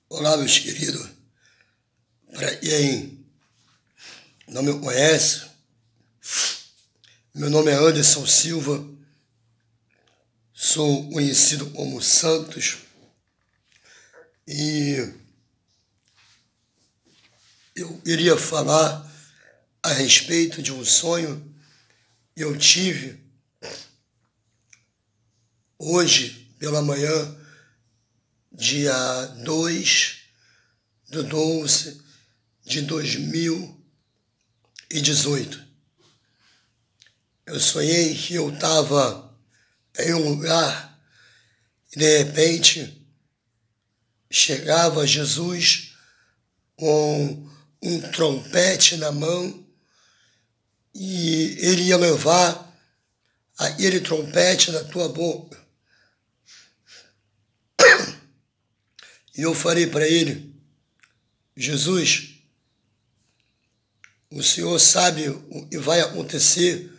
Olá, meus queridos. Para quem não me conhece, meu nome é Anderson Silva, sou conhecido como Santos e eu iria falar a respeito de um sonho que eu tive hoje pela manhã, dia 2/12/2018. Eu sonhei que eu estava em um lugar e de repente chegava Jesus com um trompete na mão e ele ia levar aquele trompete na tua boca. E eu falei para ele: Jesus, o Senhor sabe o que vai acontecer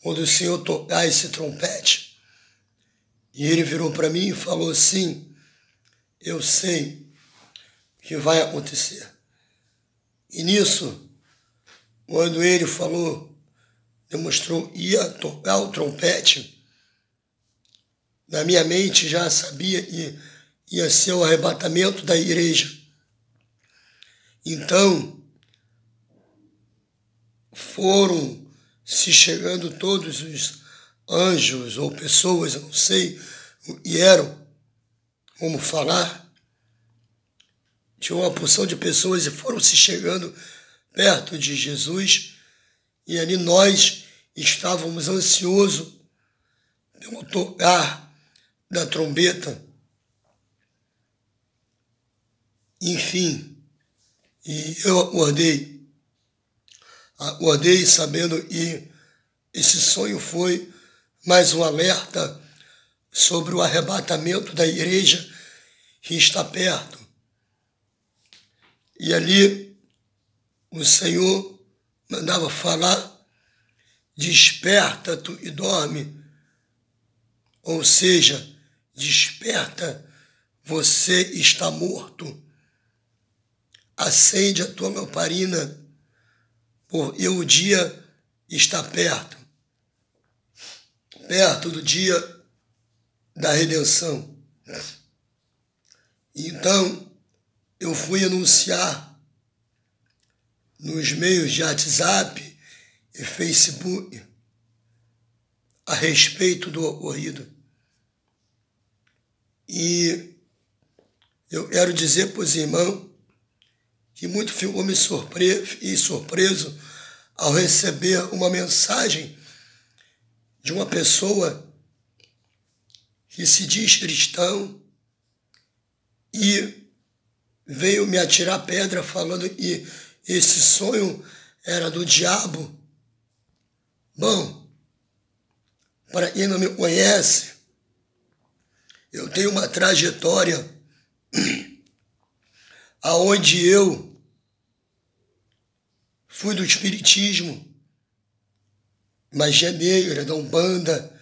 quando o Senhor tocar esse trompete? E ele virou para mim e falou: sim, eu sei o que vai acontecer. E nisso, quando ele falou, demonstrou, ia tocar o trompete, na minha mente já sabia que ia ser o arrebatamento da igreja. Então, foram se chegando todos os anjos ou pessoas, eu não sei o que eram, como falar. Tinha uma porção de pessoas e foram se chegando perto de Jesus e ali nós estávamos ansiosos pelo tocar da trombeta. Enfim, e eu acordei sabendo que esse sonho foi mais um alerta sobre o arrebatamento da igreja que está perto. E ali o Senhor mandava falar: desperta tu e dorme, ou seja, desperta, você está morto. Acende a tua lamparina, porque o dia está perto do dia da redenção. Então, eu fui anunciar nos meios de WhatsApp e Facebook a respeito do ocorrido. E eu quero dizer para os irmãos que muito ficou me surpreso ao receber uma mensagem de uma pessoa que se diz cristão e veio me atirar pedra falando que esse sonho era do diabo. Bom, para quem não me conhece, eu tenho uma trajetória aonde eu fui do espiritismo, magia negra, da Umbanda,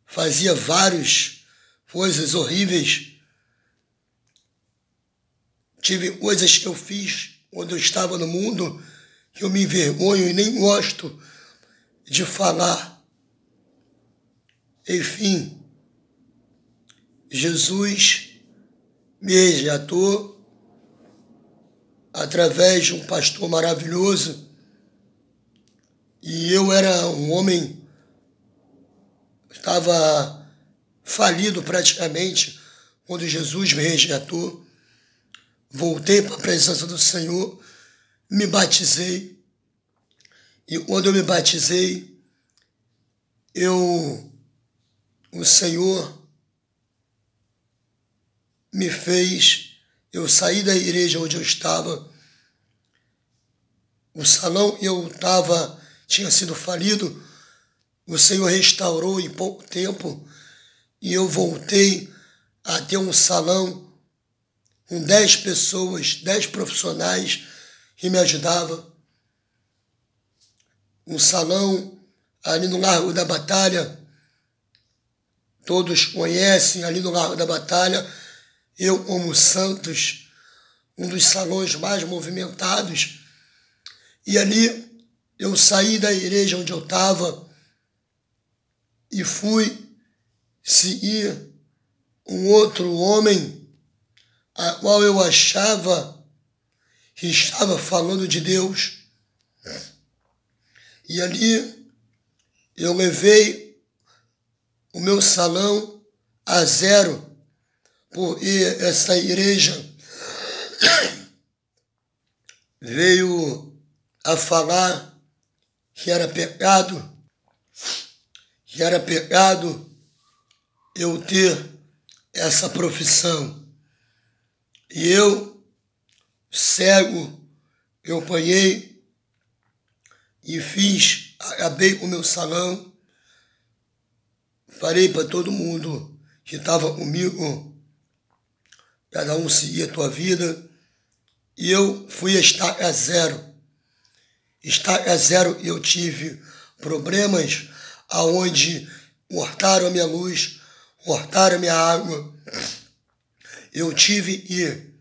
fazia várias coisas horríveis. Tive coisas que eu fiz quando eu estava no mundo que eu me envergonho e nem gosto de falar. Enfim, Jesus me resgatou através de um pastor maravilhoso, e eu era um homem, estava falido praticamente, quando Jesus me resgatou. Voltei para a presença do Senhor, me batizei, e quando eu me batizei, o Senhor me fez, eu saí da igreja onde eu estava, o salão que eu estava tinha sido falido, o Senhor restaurou em pouco tempo e eu voltei a ter um salão com 10 pessoas, 10 profissionais que me ajudavam. Um salão ali no Largo da Batalha, todos conhecem ali no Largo da Batalha, eu como Santos, um dos salões mais movimentados. E ali eu saí da igreja onde eu estava e fui seguir um outro homem, a qual eu achava que estava falando de Deus. E ali eu levei o meu salão a zero, porque essa igreja veio a falar que era pecado eu ter essa profissão. E eu, cego, eu apanhei e acabei com o meu salão, falei para todo mundo que estava comigo, cada um seguia a tua vida, e eu fui a estaca zero. Estaca zero eu tive problemas aonde cortaram a minha luz, cortaram a minha água. Eu tive que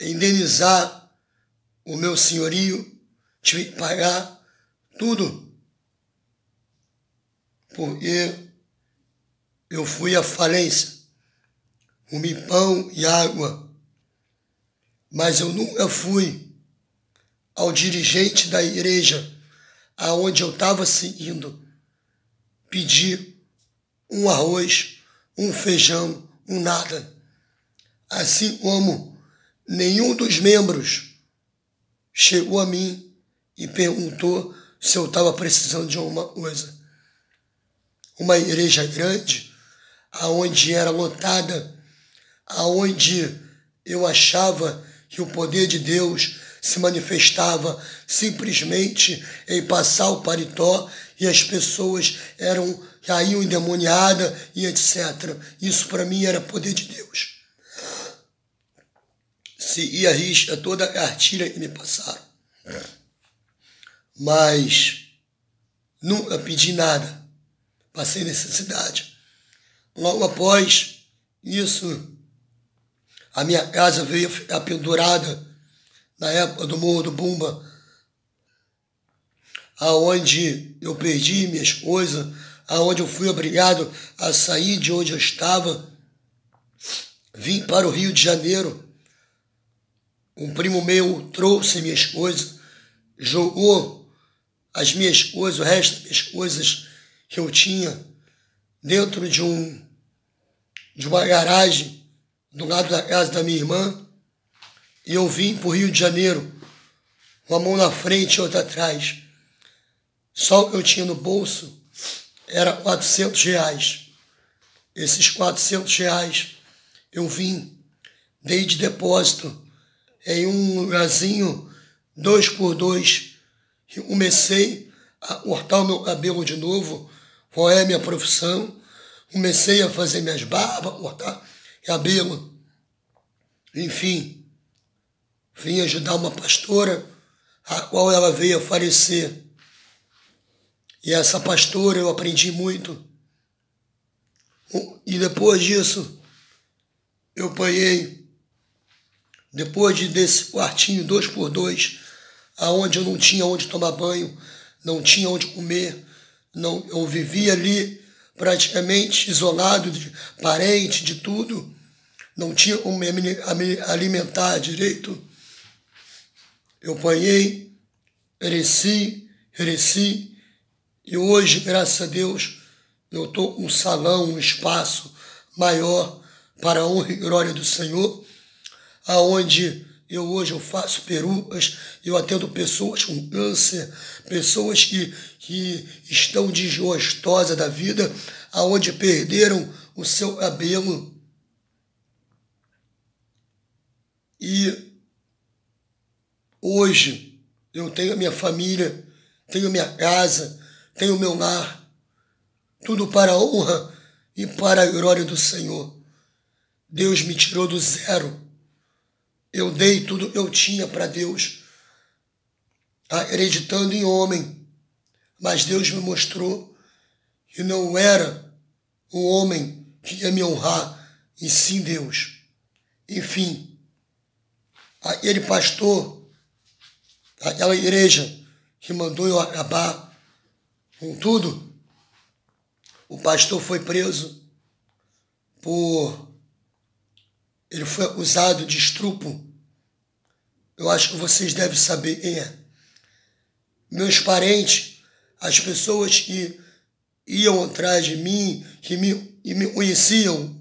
indenizar o meu senhorio, tive que pagar tudo, porque eu fui à falência, comi pão e água, mas eu nunca fui ao dirigente da igreja aonde eu estava seguindo pedir um arroz, um feijão, um nada. Assim como nenhum dos membros chegou a mim e perguntou se eu estava precisando de alguma coisa. Uma igreja grande, aonde era lotada, aonde eu achava que o poder de Deus se manifestava simplesmente em passar o paletó e as pessoas caíam endemoniadas e etc. Isso para mim era poder de Deus. Segui a risca toda a cartilha que me passaram. Mas nunca pedi nada. Passei necessidade. Logo após isso, a minha casa veio a ficar pendurada na época do Morro do Bumba, aonde eu perdi minhas coisas, aonde eu fui obrigado a sair de onde eu estava, vim para o Rio de Janeiro. Um primo meu trouxe minhas coisas, jogou as minhas coisas, o resto das minhas coisas que eu tinha dentro de uma garagem do lado da casa da minha irmã, e eu vim para o Rio de Janeiro, uma mão na frente e outra atrás. Só o que eu tinha no bolso era R$400. Esses R$400 eu vim, dei de depósito em um lugarzinho 2x2, e comecei a cortar o meu cabelo de novo, qual é a minha profissão. Comecei a fazer minhas barbas, cortar cabelo. Enfim, vim ajudar uma pastora, a qual ela veio a falecer. E essa pastora eu aprendi muito. E depois disso, eu apanhei, depois desse quartinho 2x2, aonde eu não tinha onde tomar banho, não tinha onde comer, eu vivia ali praticamente isolado de parente, de tudo, não tinha como me alimentar direito. Eu apanhei, cresci, e hoje, graças a Deus, eu estou com um salão, um espaço maior para a honra e glória do Senhor, aonde hoje eu faço perucas, eu atendo pessoas com câncer, pessoas que estão desgostosas da vida, aonde perderam o seu cabelo. E hoje eu tenho a minha família, tenho a minha casa, tenho o meu lar, tudo para a honra e para a glória do Senhor. Deus me tirou do zero. Eu dei tudo que eu tinha para Deus, acreditando em homem, mas Deus me mostrou que não era o homem que ia me honrar, e sim Deus. Enfim, aquele pastor, aquela igreja que mandou eu acabar com tudo, o pastor foi preso ele foi acusado de estupro. Eu acho que vocês devem saber quem é. Meus parentes, as pessoas que iam atrás de mim, que me conheciam,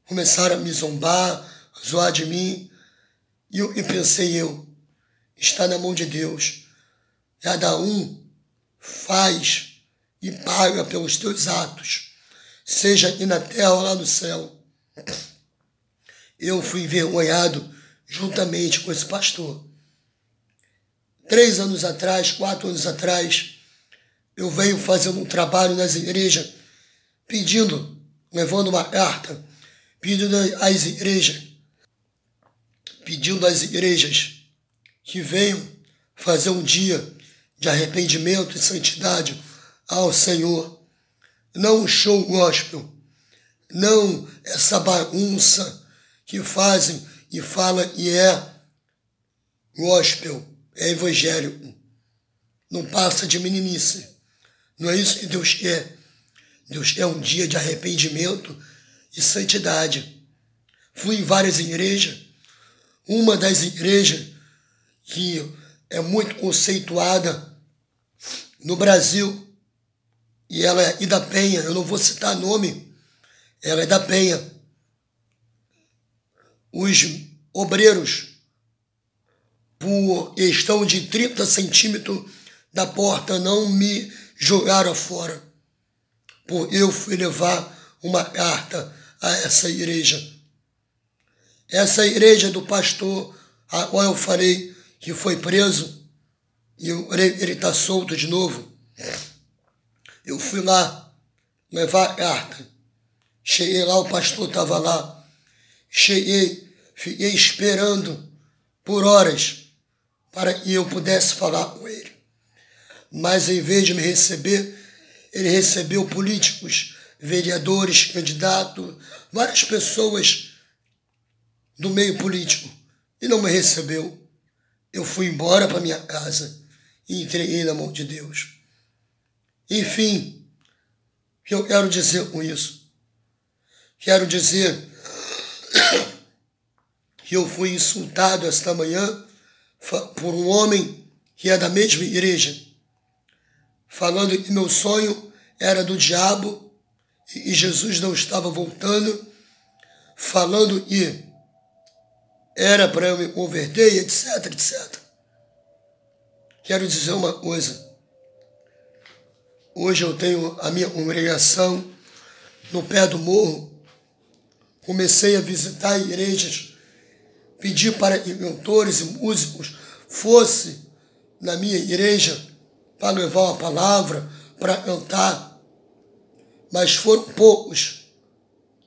começaram a me zombar, a zoar de mim. E pensei está na mão de Deus. Cada um faz e paga pelos teus atos, seja aqui na terra ou lá no céu. Eu fui envergonhado juntamente com esse pastor. 3 anos atrás, 4 anos atrás, eu venho fazendo um trabalho nas igrejas, levando uma carta, pedindo às igrejas que venham fazer um dia de arrependimento e santidade ao Senhor. Não um show gospel, não essa bagunça que fazem e falam e é gospel, é evangélico. Não passa de meninice. Não é isso que Deus quer. Deus quer um dia de arrependimento e santidade. Fui em várias igrejas. Uma das igrejas que é muito conceituada no Brasil, e ela é da Penha, eu não vou citar nome, ela é da Penha. Os obreiros, por questão de 30 centímetros da porta, não me jogaram fora, por eu fui levar uma carta a essa igreja. Essa igreja do pastor, a qual eu falei que foi preso, e ele está solto de novo. Eu fui lá levar a carta. Cheguei lá, o pastor estava lá. Cheguei, fiquei esperando por horas para que eu pudesse falar com ele. Mas em vez de me receber, ele recebeu políticos, vereadores, candidatos, várias pessoas do meio político, e não me recebeu. Eu fui embora para minha casa e entreguei na mão de Deus. Enfim, o que eu quero dizer com isso? Quero dizer que eu fui insultado esta manhã por um homem que é da mesma igreja, falando que meu sonho era do diabo e Jesus não estava voltando, falando que era para eu me converter, etc, etc. Quero dizer uma coisa. Hoje eu tenho a minha congregação no pé do morro. Comecei a visitar igrejas, pedi para que cantores e músicos fossem na minha igreja para levar uma palavra, para cantar. Mas foram poucos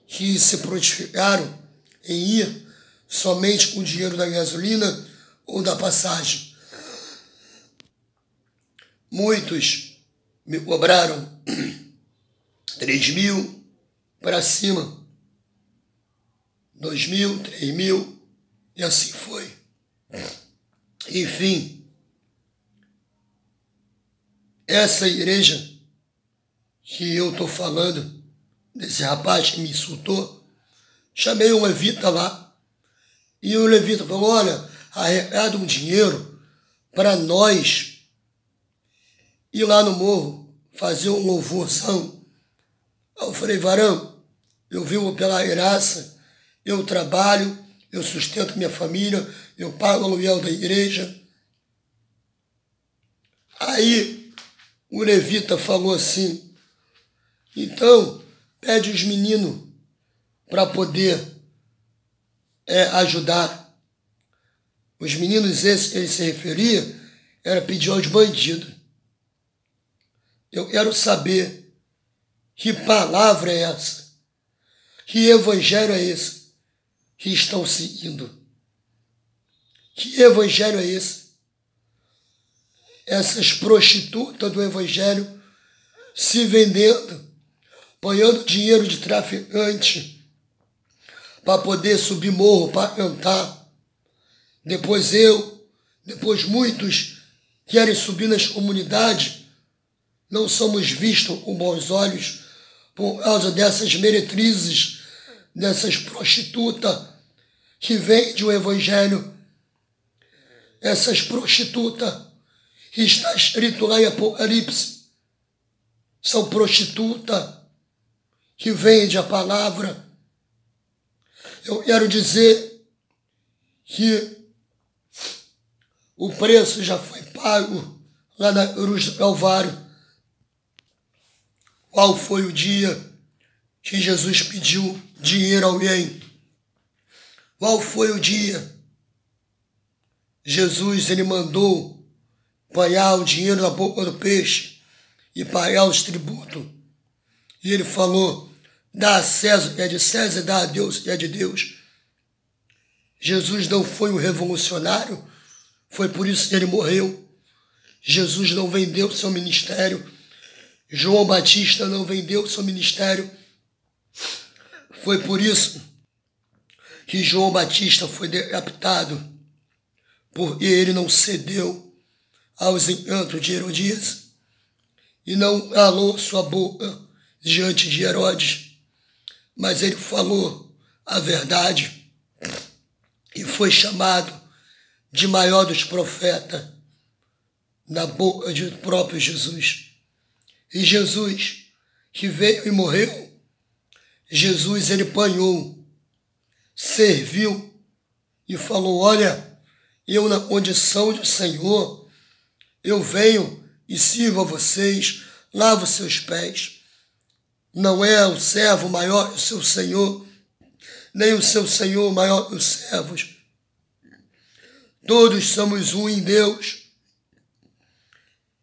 que se prontificaram em ir somente com o dinheiro da gasolina ou da passagem. Muitos me cobraram 3.000 para cima, 2.000, 3.000, e assim foi. Enfim, essa igreja que eu estou falando, desse rapaz que me insultou, chamei um levita lá, e o levita falou, olha, arrecada um dinheiro para nós ir lá no morro, fazer um louvorzão. Eu falei, varão, eu vivo pela graça, eu trabalho, eu sustento minha família, eu pago o aluguel da igreja. Aí o levita falou assim, então pede os meninos para poder ajudar. Os meninos esses que ele se referia era pedir aos bandidos. Eu quero saber que palavra é essa, que evangelho é esse que estão seguindo. Que evangelho é esse? Essas prostitutas do evangelho se vendendo, ganhando dinheiro de traficante para poder subir morro para cantar. depois muitos querem subir nas comunidades, não somos vistos com bons olhos por causa dessas meretrizes, dessas prostitutas que vendem o evangelho. Essas prostitutas que está escrito lá em Apocalipse são prostitutas que vendem a palavra. Eu quero dizer que o preço já foi pago lá na cruz do Calvário. Qual foi o dia que Jesus pediu dinheiro a alguém? Qual foi o dia? Jesus, ele mandou pagar o dinheiro na boca do peixe e pagar os tributos. E ele falou, dá a César o que é de César e dá a Deus o que é de Deus. Jesus não foi um revolucionário, foi por isso que ele morreu. Jesus não vendeu seu ministério. João Batista não vendeu seu ministério. Foi por isso que João Batista foi decapitado, porque ele não cedeu aos encantos de Herodias e não calou sua boca diante de Herodes, mas ele falou a verdade e foi chamado de maior dos profetas na boca do próprio Jesus. E Jesus, que veio e morreu, Jesus, ele apanhou, serviu e falou, olha, eu na condição de Senhor, eu venho e sirvo a vocês, lavo seus pés. Não é o servo maior que o seu Senhor, nem o seu Senhor maior que os servos. Todos somos um em Deus.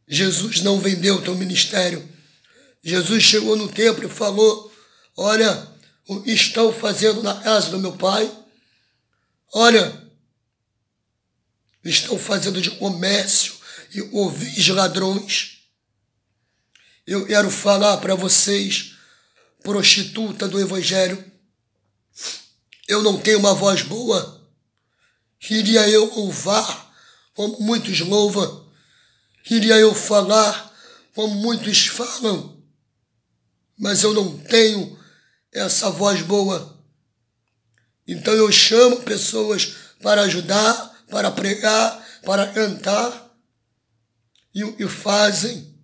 Jesus não vendeu o teu ministério. Jesus chegou no templo e falou, olha, o que estão fazendo na casa do meu pai? Olha, estão fazendo de comércio e ouvir de ladrões. Eu quero falar para vocês, prostituta do evangelho, eu não tenho uma voz boa. Queria eu louvar como muitos louvam. Queria eu falar como muitos falam. Mas eu não tenho essa voz boa. Então eu chamo pessoas para ajudar, para pregar, para cantar. E o que fazem?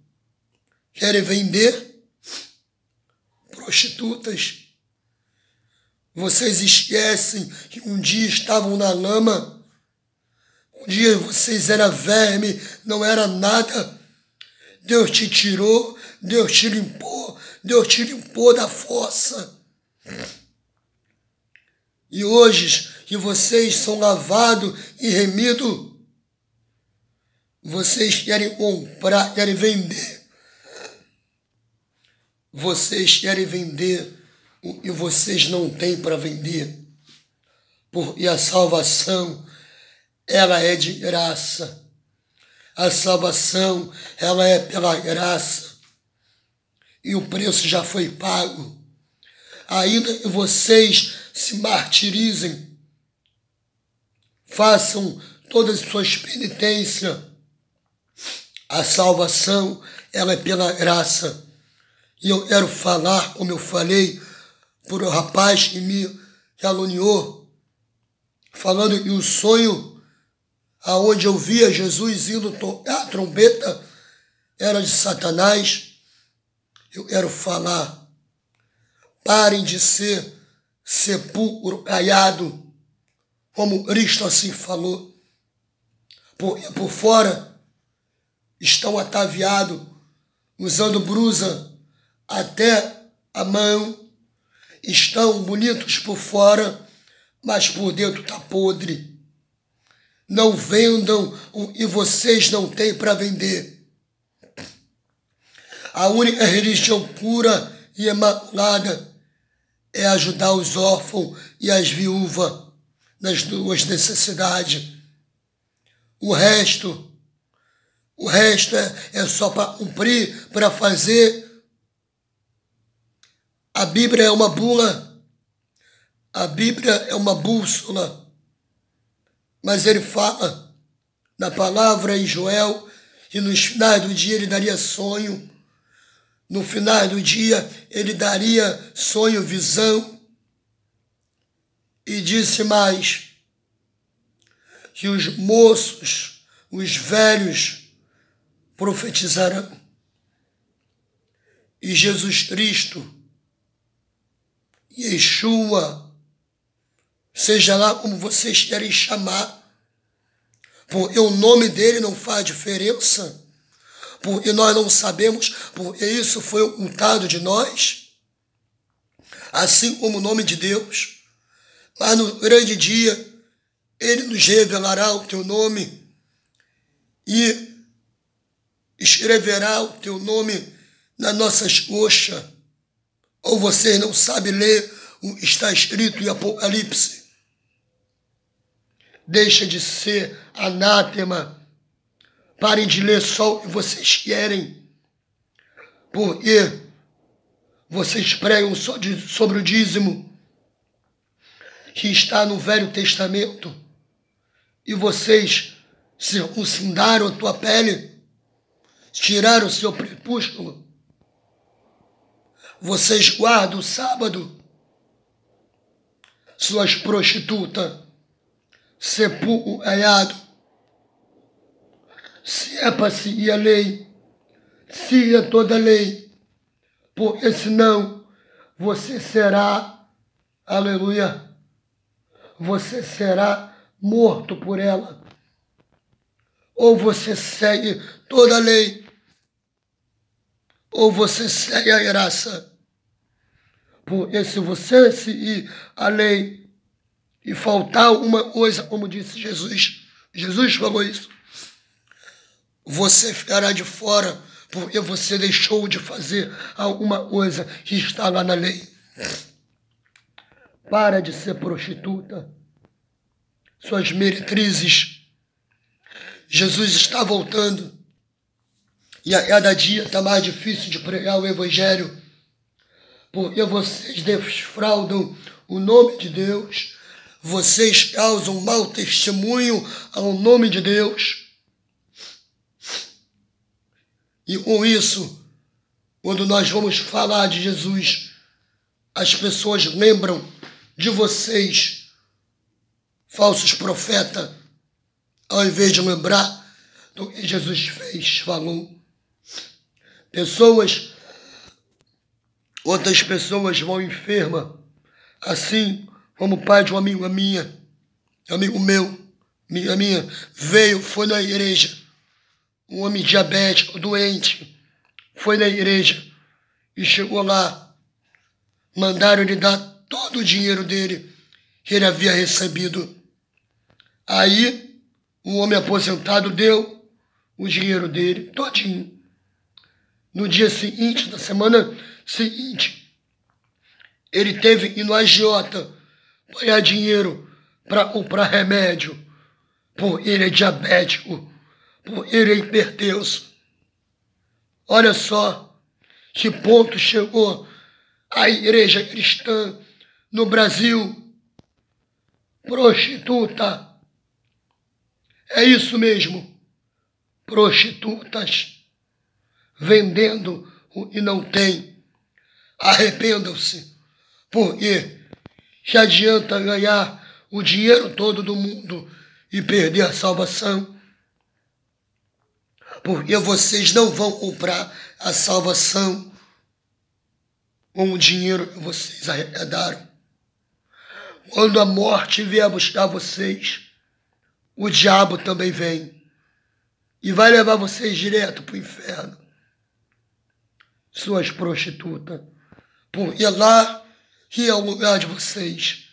Querem vender prostitutas. Vocês esquecem que um dia estavam na lama. Um dia vocês eram verme, não era nada. Deus te tirou, Deus te limpou da fossa. E hoje que vocês são lavados e remidos, vocês querem comprar, querem vender. Vocês querem vender o que vocês não têm para vender. Porque a salvação, ela é de graça. A salvação, ela é pela graça. E o preço já foi pago. Ainda que vocês se martirizem, façam todas as suas penitências, a salvação, ela é pela graça. E eu quero falar, como eu falei, por um rapaz que me caluniou, falando que o sonho aonde eu via Jesus indo tocar a trombeta era de Satanás. Eu quero falar, parem de ser sepulcro caiado, como Cristo assim falou. Por fora estão ataviados, usando blusa até a mão, estão bonitos por fora, mas por dentro está podre. Não vendam o que vocês não têm para vender. A única religião pura e imaculada é ajudar os órfãos e as viúvas nas suas necessidades. O resto é só para cumprir, para fazer. A Bíblia é uma bula, a Bíblia é uma bússola. Mas ele fala na palavra em Joel que nos finais do dia ele daria sonho. No final do dia ele daria sonho, visão. E disse mais, que os moços, os velhos profetizarão. E Jesus Cristo, Yeshua, seja lá como vocês querem chamar, porque o nome dele não faz diferença, porque nós não sabemos, porque isso foi ocultado de nós, assim como o nome de Deus. Mas no grande dia, ele nos revelará o teu nome e escreverá o teu nome nas nossas coxas. Ou vocês não sabem ler o que está escrito em Apocalipse? Deixa de ser anátema. Parem de ler só o que vocês querem. Porque vocês pregam só sobre o dízimo que está no Velho Testamento. E vocês circuncidaram a tua pele, tiraram o seu prepúsculo. Vocês guardam o sábado. Suas prostitutas, sepulcro alhado. Se é para seguir a lei, siga toda a lei, porque senão você será, aleluia, você será morto por ela. Ou você segue toda a lei, ou você segue a graça. Porque se você seguir a lei e faltar uma coisa, como disse Jesus, Jesus falou isso, você ficará de fora porque você deixou de fazer alguma coisa que está lá na lei. Para de ser prostituta. Suas meretrizes. Jesus está voltando. E a cada dia está mais difícil de pregar o Evangelho. Porque vocês defraudam o nome de Deus. Vocês causam mau testemunho ao nome de Deus. E com isso, quando nós vamos falar de Jesus, as pessoas lembram de vocês, falsos profetas, ao invés de lembrar do que Jesus fez, falou. Outras pessoas vão enfermas, assim como o pai de uma amiga minha, amigo meu, amiga minha, foi na igreja, um homem diabético, doente, foi na igreja e chegou lá, mandaram ele dar todo o dinheiro dele que ele havia recebido. Aí, um homem aposentado deu o dinheiro dele todinho. No dia seguinte, na semana seguinte, ele teve que ir no agiota ganhar dinheiro para comprar remédio, porque ele é diabético, porque ele é hipertenso. Olha só que ponto chegou a igreja cristã no Brasil. Prostituta. É isso mesmo. Prostitutas vendendo o que não tem. Arrependam-se, porque que adianta ganhar o dinheiro todo do mundo e perder a salvação? Porque vocês não vão comprar a salvação com o dinheiro que vocês arrecadaram. Quando a morte vier buscar vocês, o diabo também vem e vai levar vocês direto para o inferno. Suas prostitutas, porque lá que é o lugar de vocês.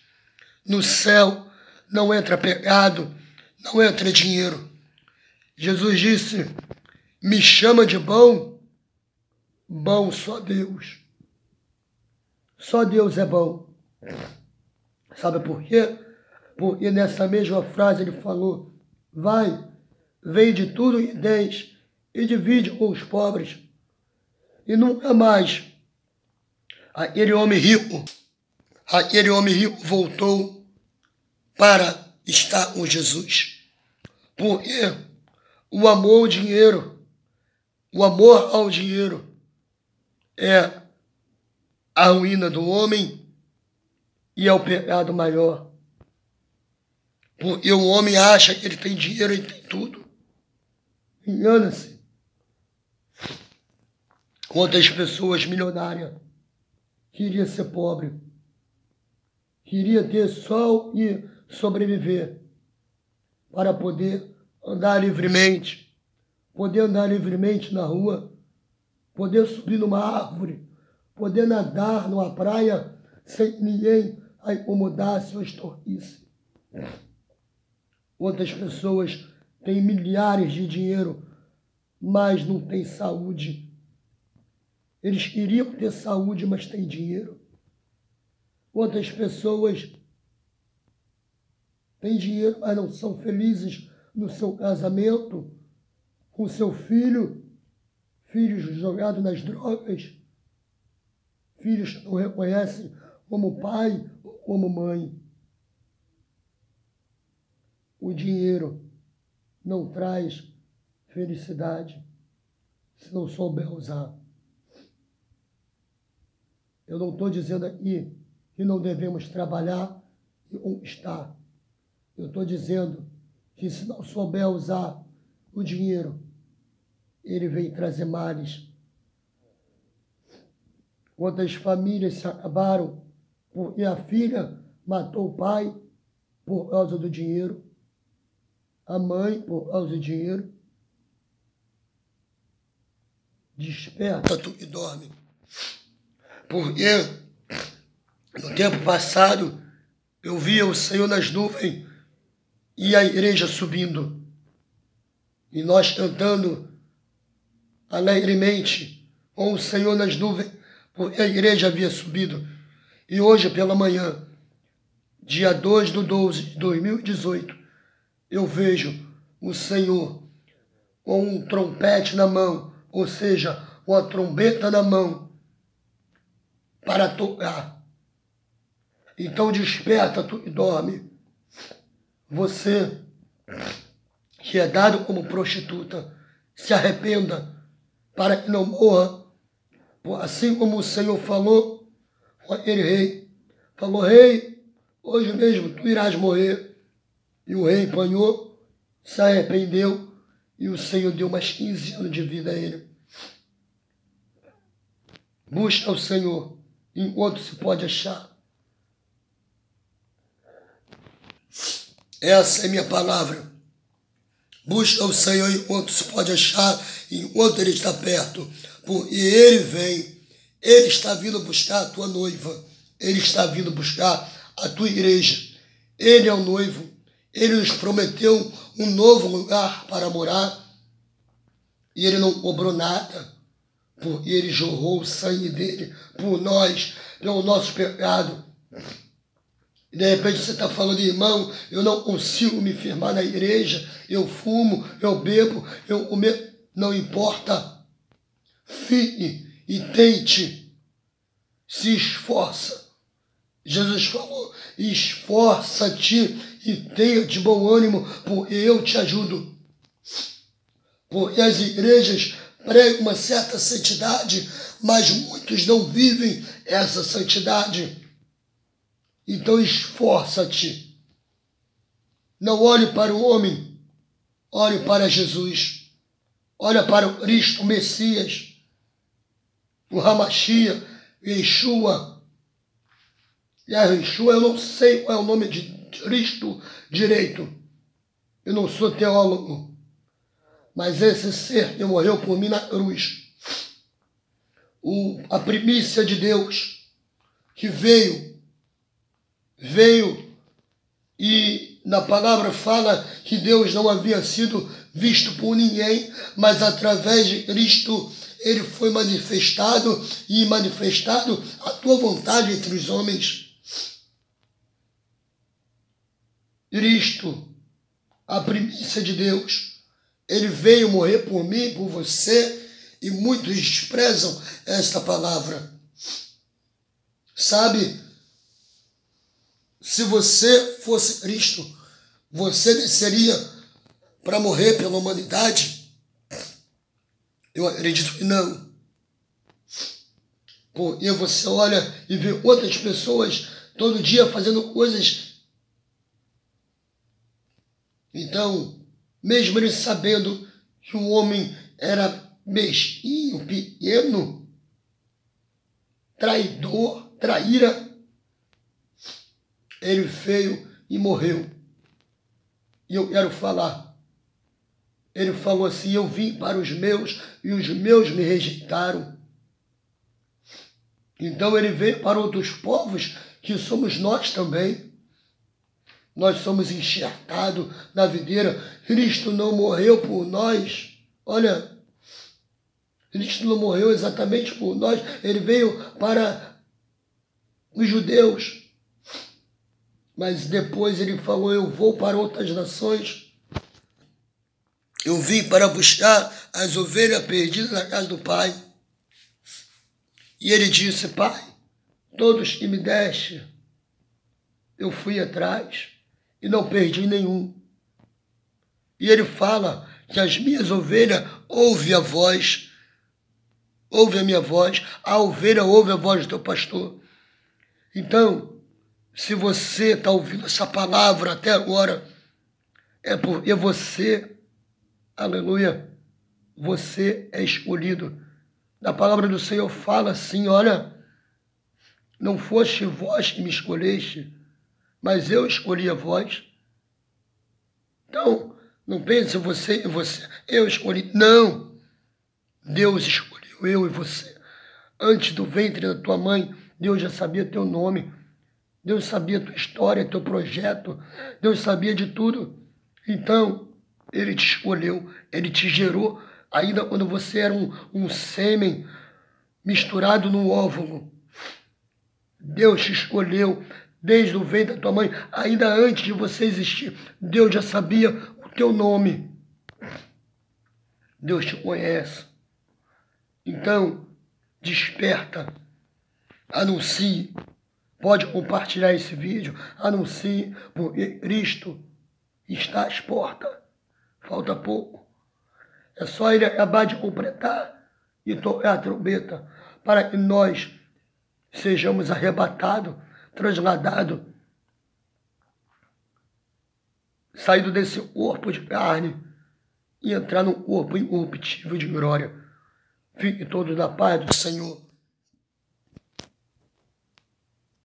No céu não entra pecado, não entra dinheiro. Jesus disse, me chama de bom, bom só Deus. Só Deus é bom. Sabe por quê? Porque nessa mesma frase ele falou, vai, vende tudo e tens e divide com os pobres. E nunca mais aquele homem rico voltou para está com Jesus. Porque o amor ao dinheiro é a ruína do homem e é o pecado maior. Porque o homem acha que ele tem dinheiro e tem tudo. Engana-se. Quantas pessoas milionárias queriam ser pobre, queria ter sol e sobreviver para poder andar livremente na rua, poder subir numa árvore, poder nadar numa praia sem ninguém a incomodasse ou extorquisse. Outras pessoas têm milhares de dinheiro, mas não têm saúde. Eles queriam ter saúde, mas têm dinheiro. Outras pessoas têm dinheiro, mas não são felizes no seu casamento, com seu filho, filhos jogados nas drogas, filhos que não reconhecem como pai ou como mãe. O dinheiro não traz felicidade se não souber usar. Eu não estou dizendo aqui que não devemos trabalhar e conquistar. Eu estou dizendo que se não souber usar o dinheiro, ele vem trazer males. Quantas famílias se acabaram porque a filha matou o pai por causa do dinheiro, a mãe por causa do dinheiro. Desperta tu e dorme. Porque no tempo passado eu via o Senhor nas nuvens e a igreja subindo. E nós cantando alegremente com o Senhor nas nuvens, porque a igreja havia subido. E hoje pela manhã, dia 2/12 de 2018, eu vejo o Senhor com um trompete na mão, ou seja, com a trombeta na mão, para tocar. Então desperta tu e dorme. Você que é dado como prostituta, se arrependa para que não morra. Assim como o Senhor falou com aquele rei. Falou: rei, hoje mesmo tu irás morrer. E o rei apanhou, se arrependeu e o Senhor deu mais 15 anos de vida a ele. Busca o Senhor enquanto se pode achar. Essa é minha palavra. Busca o Senhor enquanto se pode achar, enquanto Ele está perto. Porque Ele vem, Ele está vindo buscar a tua noiva, Ele está vindo buscar a tua igreja. Ele é o noivo, Ele nos prometeu um novo lugar para morar e Ele não cobrou nada, porque Ele jorrou o sangue dele por nós, pelo nosso pecado. E de repente você está falando: irmão, eu não consigo me firmar na igreja, eu fumo, eu bebo, eu comer. Não importa. Fique e tente. Se esforça. Jesus falou: esforça-te e tenha de bom ânimo, porque eu te ajudo. Porque as igrejas pregam uma certa santidade, mas muitos não vivem essa santidade. Então esforça-te. Não olhe para o homem, olhe para Jesus. Olha para o Cristo, o Messias, o Hamashia, Yeshua. E a Yeshua, eu não sei qual é o nome de Cristo direito. Eu não sou teólogo. Mas esse ser que morreu por mim na cruz, a primícia de Deus, que veio e na palavra fala que Deus não havia sido visto por ninguém, mas através de Cristo Ele foi manifestado e manifestado a tua vontade entre os homens. Cristo, a primícia de Deus, Ele veio morrer por mim, por você, e muitos desprezam esta palavra. Sabe, se você fosse Cristo, você desceria para morrer pela humanidade? Eu acredito que não. Porque você olha e vê outras pessoas todo dia fazendo coisas. Então, mesmo ele sabendo que o homem era mesquinho, pequeno, traidor, traíra, ele veio e morreu. E eu quero falar. Ele falou assim, eu vim para os meus e os meus me rejeitaram. Então ele veio para outros povos, que somos nós também. Nós somos enxertados na videira. Cristo não morreu por nós. Olha, Cristo não morreu exatamente por nós. Ele veio para os judeus. Mas depois ele falou, eu vou para outras nações. Eu vim para buscar as ovelhas perdidas na casa do Pai. E ele disse, Pai, todos que me deste, eu fui atrás e não perdi nenhum. E ele fala que as minhas ovelhas ouvem a voz, ouve a minha voz, a ovelha ouve a voz do teu pastor. Então, se você está ouvindo essa palavra até agora, é porque você, aleluia, você é escolhido. A palavra do Senhor fala assim, olha, não foste vós que me escolheste, mas eu escolhi a vós. Então, não pense você e você, eu escolhi. Não, Deus escolheu eu e você. Antes do ventre da tua mãe, Deus já sabia teu nome. Deus sabia tua história, teu projeto. Deus sabia de tudo. Então, Ele te escolheu, Ele te gerou, ainda quando você era um sêmen misturado num óvulo. Deus te escolheu desde o ventre da tua mãe, ainda antes de você existir. Deus já sabia o teu nome. Deus te conhece. Então, desperta, anuncie. Pode compartilhar esse vídeo, anuncie, porque Cristo está às portas. Falta pouco. É só Ele acabar de completar e tocar a trombeta para que nós sejamos arrebatados, trasladados, saído desse corpo de carne e entrar num corpo incorruptível de glória. Fiquem todos na paz do Senhor.